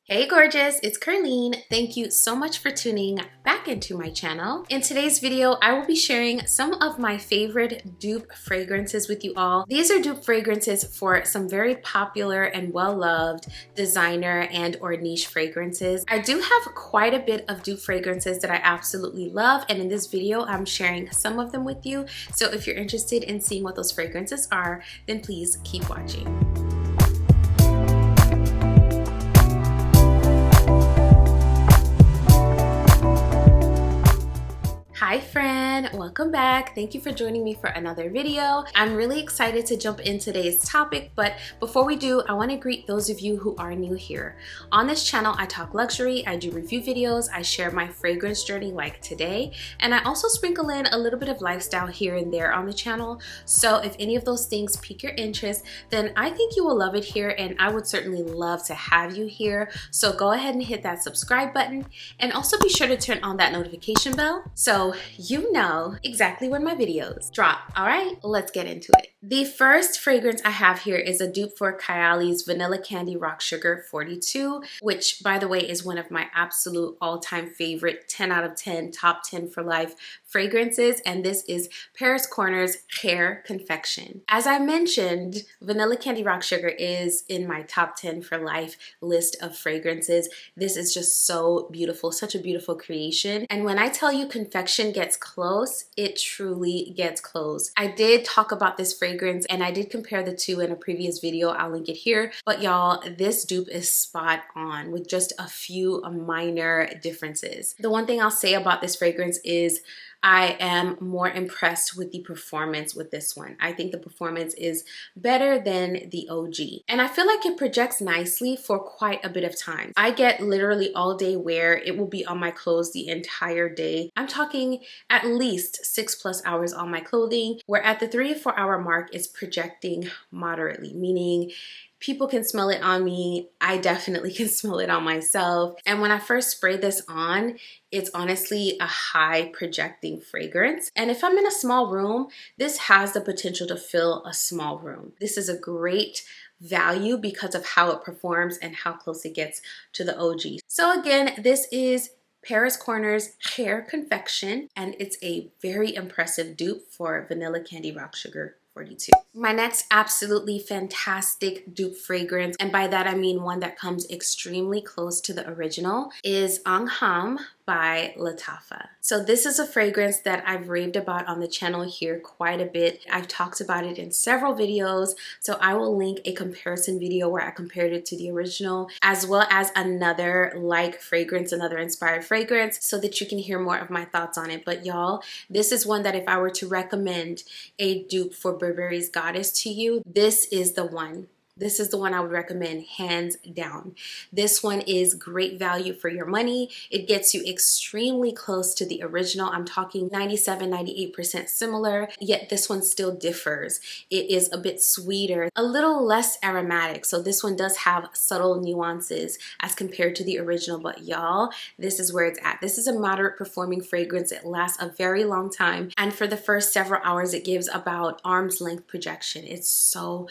Hey gorgeous, it's Ker-leen. Thank you so much for tuning back into my channel. In today's video, I will be sharing some of my favorite dupe fragrances with you all. These are dupe fragrances for some very popular and well-loved designer and or niche fragrances. I do have quite a bit of dupe fragrances that I absolutely love, and in this video, I'm sharing some of them with you. So if you're interested in seeing what those fragrances are, then please keep watching. Hi friend, welcome back. Thank you for joining me for another video. I'm really excited to jump in today's topic, but before we do, I want to greet those of you who are new here. On this channel, I talk luxury, I do review videos, I share my fragrance journey like today, and I also sprinkle in a little bit of lifestyle here and there on the channel. So if any of those things pique your interest, then I think you will love it here, and I would certainly love to have you here. So go ahead and hit that subscribe button, and also be sure to turn on that notification bell so you know exactly when my videos drop. All right, let's get into it. The first fragrance I have here is a dupe for Kyalie's Vanilla Candy Rock Sugar 42, which by the way is one of my absolute all-time favorite 10 out of 10, top 10 for life fragrances, and this is Paris Corner's Hair Confection. As I mentioned, Vanilla Candy Rock Sugar is in my top 10 for life list of fragrances. This is just so beautiful, such a beautiful creation. And when I tell you confection gets close, it truly gets close. I did talk about this fragrance and I did compare the two in a previous video. I'll link it here. But y'all, this dupe is spot on with just a few minor differences. The one thing I'll say about this fragrance is I am more impressed with the performance with this one. I think the performance is better than the OG. And I feel like it projects nicely for quite a bit of time. I get literally all day wear. It will be on my clothes the entire day. I'm talking at least 6+ hours on my clothing, where at the 3 to 4 hour mark, it's projecting moderately, meaning people can smell it on me. I definitely can smell it on myself. And when I first spray this on, it's honestly a high projecting fragrance. And if I'm in a small room, this has the potential to fill a small room. This is a great value because of how it performs and how close it gets to the OG. So again, this is Paris Corner's Hair Confection, and it's a very impressive dupe for Vanilla Candy Rock Sugar 42. My next absolutely fantastic dupe fragrance, and by that I mean one that comes extremely close to the original, is Angham by Lattafa. So this is a fragrance that I've raved about on the channel here quite a bit. I've talked about it in several videos, so I will link a comparison video where I compared it to the original, as well as another like fragrance, another inspired fragrance, so that you can hear more of my thoughts on it. But y'all, this is one that if I were to recommend a dupe for Burberry's Goddess to you, this is the one. This is the one I would recommend hands down. This one is great value for your money. It gets you extremely close to the original. I'm talking 97–98% similar, yet this one still differs. It is a bit sweeter, a little less aromatic. So this one does have subtle nuances as compared to the original, but y'all, this is where it's at. This is a moderate performing fragrance. It lasts a very long time. And for the first several hours, it gives about arm's length projection. It's so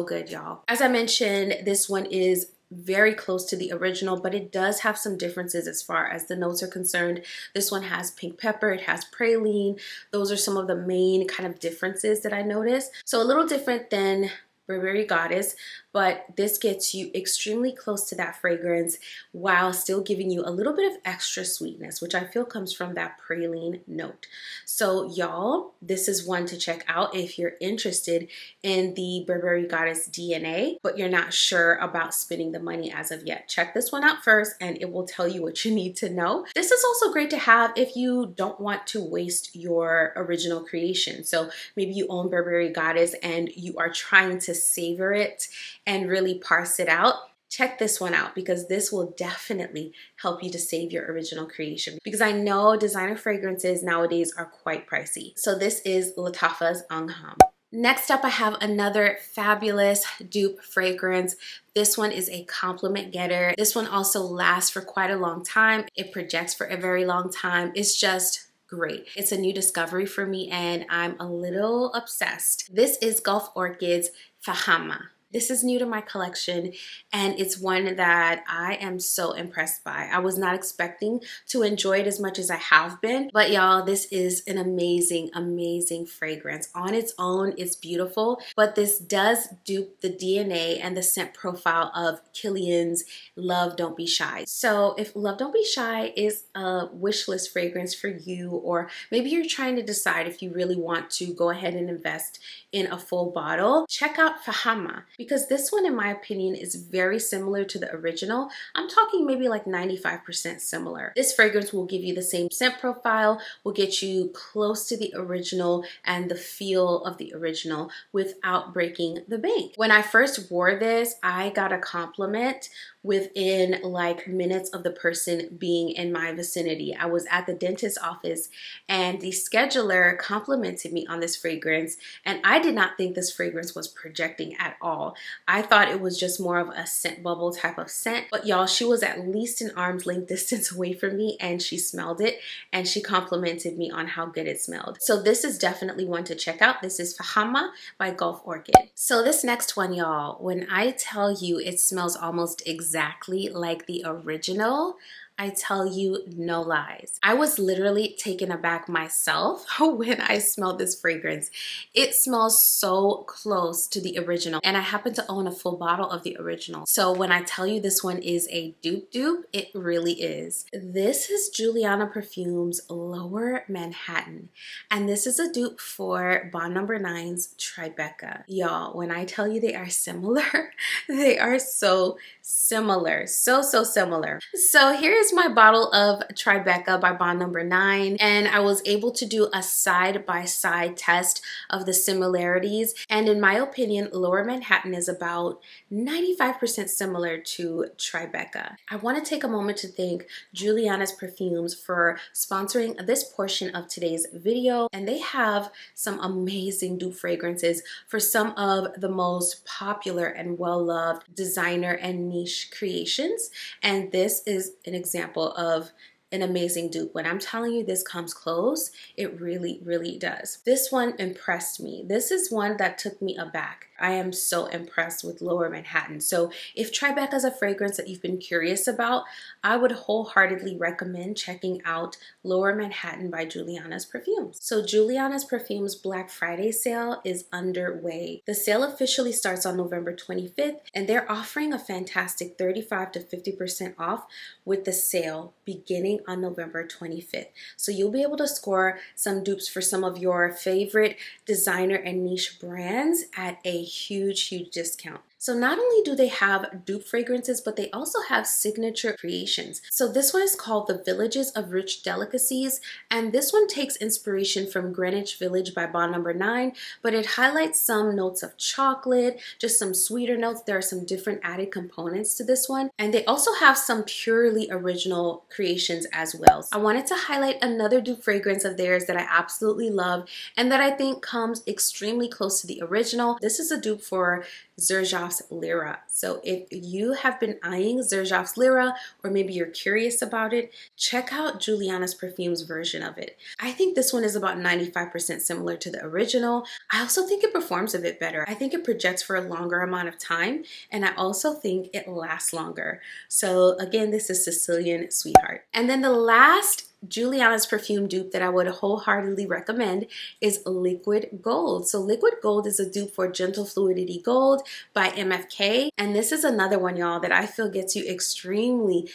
good, y'all. As I mentioned, this one is very close to the original, but it does have some differences as far as the notes are concerned. This one has pink pepper, it has praline. Those are some of the main kind of differences that I noticed. So a little different than Burberry Goddess, but this gets you extremely close to that fragrance while still giving you a little bit of extra sweetness, which I feel comes from that praline note. So y'all, this is one to check out if you're interested in the Burberry Goddess DNA, but you're not sure about spending the money as of yet. Check this one out first and it will tell you what you need to know. This is also great to have if you don't want to waste your original creation. So maybe you own Burberry Goddess and you are trying to savor it and really parse it out. Check this one out because this will definitely help you to save your original creation, because I know designer fragrances nowadays are quite pricey. So this is Lattafa's Angham. Next up, I have another fabulous dupe fragrance. This one is a compliment getter. This one also lasts for quite a long time. It projects for a very long time. It's just great. It's a new discovery for me and I'm a little obsessed. This is Gulf Orchid's Fama. This is new to my collection and it's one that I am so impressed by. I was not expecting to enjoy it as much as I have been, but y'all, this is an amazing, amazing fragrance. On its own, it's beautiful, but this does dupe the DNA and the scent profile of Ker-leen's Love Don't Be Shy. So if Love Don't Be Shy is a wish list fragrance for you, or maybe you're trying to decide if you really want to go ahead and invest in a full bottle, check out Fama, because this one in my opinion is very similar to the original. I'm talking maybe like 95% similar. This fragrance will give you the same scent profile, will get you close to the original and the feel of the original without breaking the bank. When I first wore this, I got a compliment within like minutes of the person being in my vicinity. I was at the dentist's office and the scheduler complimented me on this fragrance, and I did not think this fragrance was projecting at all. I thought it was just more of a scent bubble type of scent, but y'all, she was at least an arm's length distance away from me and she smelled it and she complimented me on how good it smelled. So this is definitely one to check out. This is Fama by Gulf Orchid. So this next one, y'all, when I tell you it smells almost exactly like the original, I tell you no lies. I was literally taken aback myself when I smelled this fragrance. It smells so close to the original, and I happen to own a full bottle of the original. So when I tell you this one is a dupe, it really is. This is Julianna Perfumes Lower Manhattan, and this is a dupe for Bond No. 9's Tribeca. Y'all, when I tell you they are similar, they are so similar, so similar. So here is my bottle of Tribeca by Bond No. 9, and I was able to do a side-by-side test of the similarities, and in my opinion, Lower Manhattan is about 95% similar to Tribeca. I want to take a moment to thank Julianna's Perfumes for sponsoring this portion of today's video, and they have some amazing dupe fragrances for some of the most popular and well-loved designer and niche creations, and this is an example of an amazing dupe. When I'm telling you this comes close, it really does. This one impressed me. This is one that took me aback. I am so impressed with Lower Manhattan. So if Tribeca is a fragrance that you've been curious about, I would wholeheartedly recommend checking out Lower Manhattan by Julianna's Perfumes. So Julianna's Perfumes Black Friday sale is underway. The sale officially starts on November 25th, and they're offering a fantastic 35 to 50% off with the sale beginning on November 25th. So you'll be able to score some dupes for some of your favorite designer and niche brands at a huge discount. So not only do they have dupe fragrances, but they also have signature creations. So this one is called The Villages of Rich Delicacies, and this one takes inspiration from Greenwich Village by Bond No. 9, but it highlights some notes of chocolate, just some sweeter notes. There are some different added components to this one, and they also have some purely original creations as well. I wanted to highlight another dupe fragrance of theirs that I absolutely love and that I think comes extremely close to the original. This is a dupe for Xerjoff's Lyra. So if you have been eyeing Xerjoff's Lyra, or maybe you're curious about it, check out Julianna's Perfumes version of it. I think this one is about 95% similar to the original. I also think it performs a bit better. I think it projects for a longer amount of time, and I also think it lasts longer. So again, this is Sicilian Sweetheart. And then the last Julianna's perfume dupe that I would wholeheartedly recommend is Liquid Gold. So Liquid Gold is a dupe for Gentle Fluidity Gold by MFK, and this is another one, y'all, that I feel gets you extremely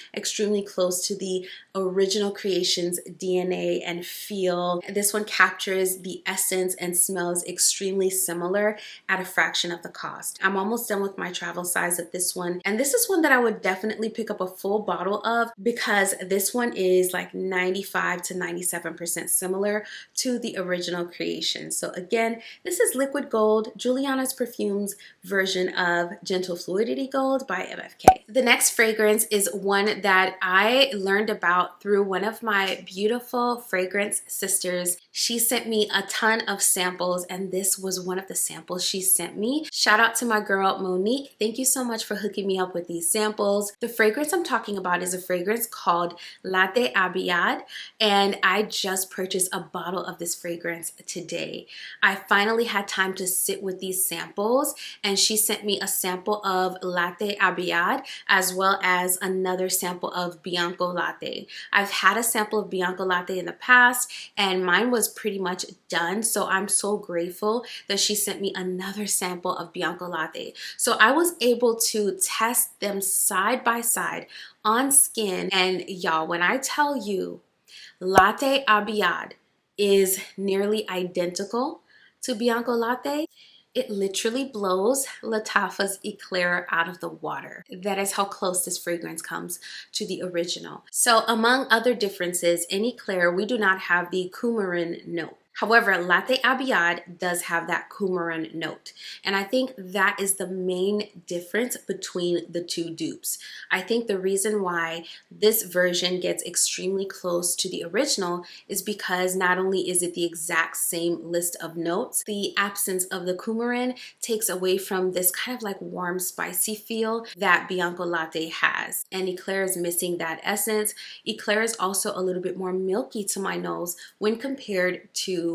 close to the original creation's DNA and feel. This one captures the essence and smells extremely similar at a fraction of the cost. I'm almost done with my travel size of this one, and this is one that I would definitely pick up a full bottle of because this one is like 95 to 97% similar to the original creation. So again, this is Liquid Gold, Julianna's Perfumes version of Gentle Fluidity Gold by MFK. The next fragrance is one that I learned about through one of my beautiful fragrance sisters. She sent me a ton of samples, and this was one of the samples she sent me. Shout out to my girl Monique. Thank you so much for hooking me up with these samples. The fragrance I'm talking about is a fragrance called Latte Abad Abad, and I just purchased a bottle of this fragrance today. I finally had time to sit with these samples, and she sent me a sample of Latte Abad as well as another sample of Bianco Latte. I've had a sample of Bianco Latte in the past, and mine was pretty much done, so I'm so grateful that she sent me another sample of Bianco Latte. So I was able to test them side by side on skin, and y'all, when I tell you Latte Abad is nearly identical to Bianco Latte, it literally blows Lattafa's Eclair out of the water. That is how close this fragrance comes to the original. So among other differences, in Eclair, we do not have the coumarin note. However, Latte Abad does have that coumarin note. And I think that is the main difference between the two dupes. I think the reason why this version gets extremely close to the original is because not only is it the exact same list of notes, the absence of the coumarin takes away from this kind of like warm, spicy feel that Bianco Latte has. And Eclair is missing that essence. Eclair is also a little bit more milky to my nose when compared to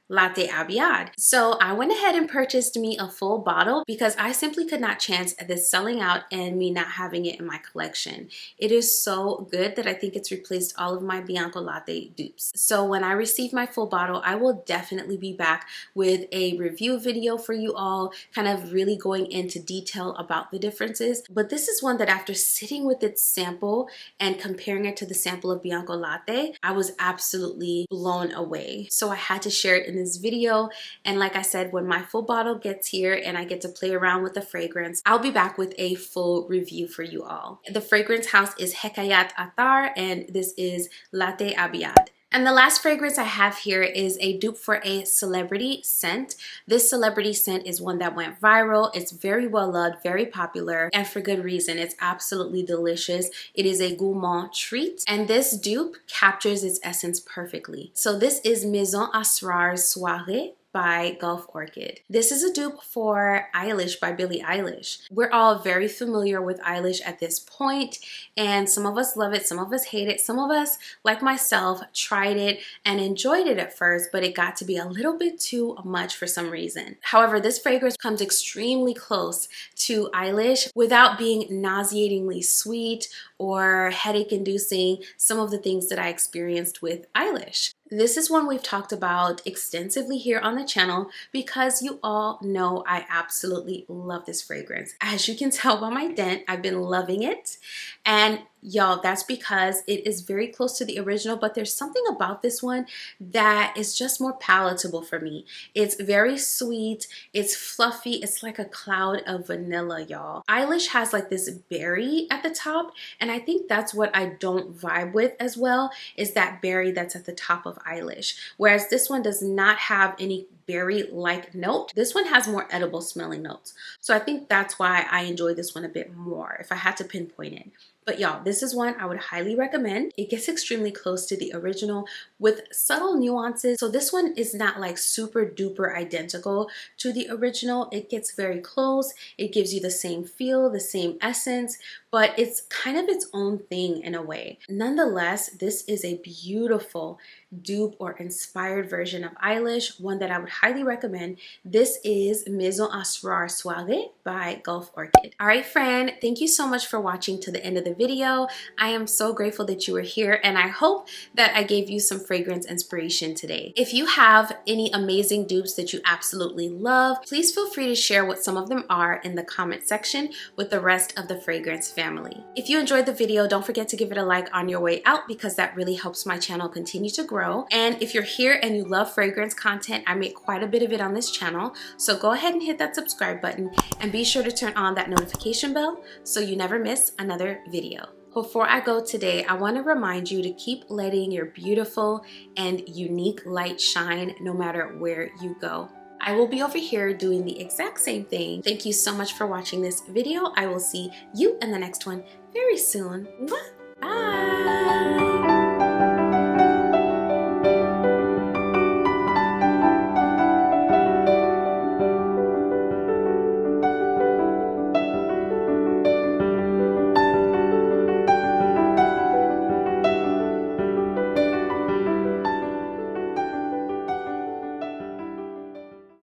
Latte Abad. So I went ahead and purchased me a full bottle because I simply could not chance this selling out and me not having it in my collection. It is so good that I think it's replaced all of my Bianco Latte dupes. So when I receive my full bottle, I will definitely be back with a review video for you all, kind of really going into detail about the differences. But this is one that after sitting with its sample and comparing it to the sample of Bianco Latte, I was absolutely blown away. So I had to share it in this video, and like I said, when my full bottle gets here and I get to play around with the fragrance, I'll be back with a full review for you all. The fragrance house is Hekayat Attar, and this is Latte Abad. And the last fragrance I have here is a dupe for a celebrity scent. This celebrity scent is one that went viral. It's very well loved, very popular, and for good reason. It's absolutely delicious. It is a gourmand treat, and this dupe captures its essence perfectly. So this is Maison Asrar's Soirée by Gulf Orchid. This is a dupe for Eilish by Billie Eilish. We're all very familiar with Eilish at this point, and some of us love it, some of us hate it, some of us, like myself, tried it and enjoyed it at first, but it got to be a little bit too much for some reason. However, this fragrance comes extremely close to Eilish without being nauseatingly sweet or headache-inducing, some of the things that I experienced with Eilish. This is one we've talked about extensively here on the channel because you all know I absolutely love this fragrance. As you can tell by my dent, I've been loving it. And y'all, that's because it is very close to the original, but there's something about this one that is just more palatable for me. It's very sweet, it's fluffy, it's like a cloud of vanilla, y'all. Eilish has like this berry at the top, and I think that's what I don't vibe with as well, is that berry that's at the top of Eilish. Whereas this one does not have any berry-like note. This one has more edible smelling notes. So I think that's why I enjoy this one a bit more, if I had to pinpoint it. But y'all, this is one I would highly recommend. It gets extremely close to the original with subtle nuances. So this one is not like super duper identical to the original. It gets very close. It gives you the same feel, the same essence, but it's kind of its own thing in a way. Nonetheless, this is a beautiful dupe or inspired version of Eilish, one that I would highly recommend. This is Maison Asrar Soirée by Gulf Orchid. All right, friend, thank you so much for watching to the end of the video. I am so grateful that you were here, and I hope that I gave you some fragrance inspiration today. If you have any amazing dupes that you absolutely love, please feel free to share what some of them are in the comment section with the rest of the fragrance family. If you enjoyed the video, don't forget to give it a like on your way out because that really helps my channel continue to grow. And if you're here and you love fragrance content, I make quite a bit of it on this channel, so go ahead and hit that subscribe button and be sure to turn on that notification bell so you never miss another video. Before I go today, I want to remind you to keep letting your beautiful and unique light shine no matter where you go. I will be over here doing the exact same thing. Thank you so much for watching this video. I will see you in the next one very soon. Bye!